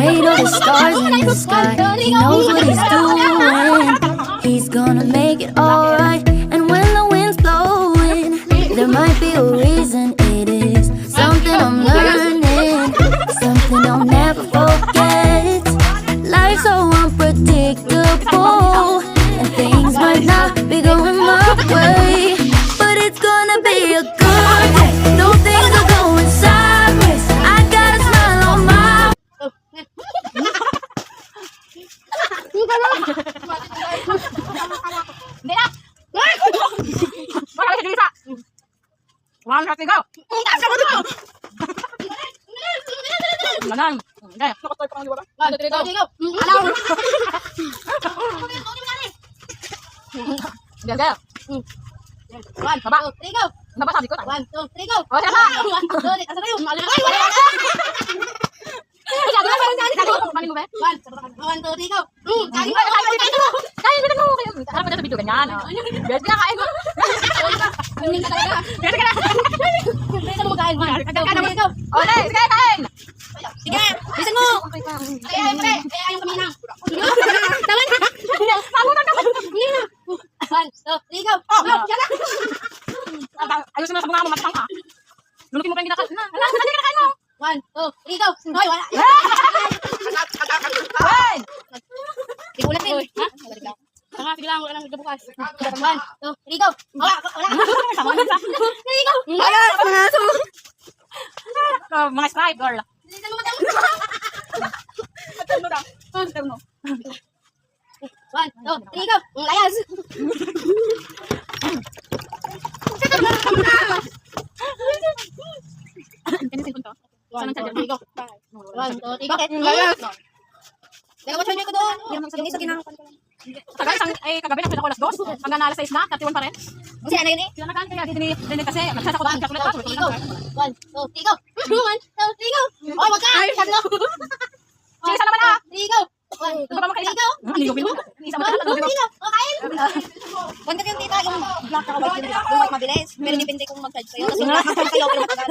made of the stars in the sky. He knows what he's doing. He's gonna make it alright. And when the wind's blowing, there might be a reason. It is something I'm learning, something I'll never forget. Life's so unpredictable, and things might not be going my way, but it's gonna be a good day. Though things are going sideways, I got a smile on my. Hindi na! Marami sa Lisa! 1, 2, 3, go! Ganun. Okay. Nakastart ka lang, di ba? 1, 2, 3, go! Alaw! Ganyan, ganyan. 1, baba. 2, 3, go! Baba, sabi ko. 1, 2, 3, go! O, siya na! 1, 2, 3, asa na yun? Ay, wala na! Sabi mo ba? 1, 2, 3, go! Sabi mo! Kaya mo na mo! Harap mo na sa video, ganyan. Yes, kinakain mo! Kainin ka talaga! Yes, ka na! Bilisan mo magkain, 1, 2, 3, go! Okay, sige, kain! Sige, bilisan mo! Kaya ayaw kami na! Tama na! Pamutan ka! 1, 2, 3, go! Siya na! Ayusin mo sa bunga mo, matang ka! Lunukin mo pa yung kinakain. Hala, sige, kinakain mo! 1, 2, 3, go! Hoy, wala! Hoy! Igulat din. Ha? Tanga, sige lang, wala nang bukas. 1, 2, 3, go! Wala! Sama na sa. 3, go! Wala! Mga stripe, girl. Bilisan mo matang. Matang mo daw. Matang mo. 1, 2, 3, go! Layas! Pinisin ko to. 1, 2, 3, go! 1, 2, 3, go! Layas! Teka, watch ko doon. Yung isa ginagawa ko lang. Kagabi na pinako alas 2. Hanggang alas 6 na, 31 pa rin. Kasi ano yun eh? Sila nakaan kaya dito kasi magsasako ng chocolate. 1, 2, 3, go! 1, 2, 3, go! 1, 2, 3, go! Oy, wag ka! Tatlo! Sige, isa naman ah! 3, go! 1, 2, 3, go! Nilupin mo? Isa mo talaga. 1, 2, 3, go! O, kain! One kasi yung tita, yung black na white yung white mabilis. Pero depende kung mag-charge sa'yo. Tapos yung black na kayo, pero matagal.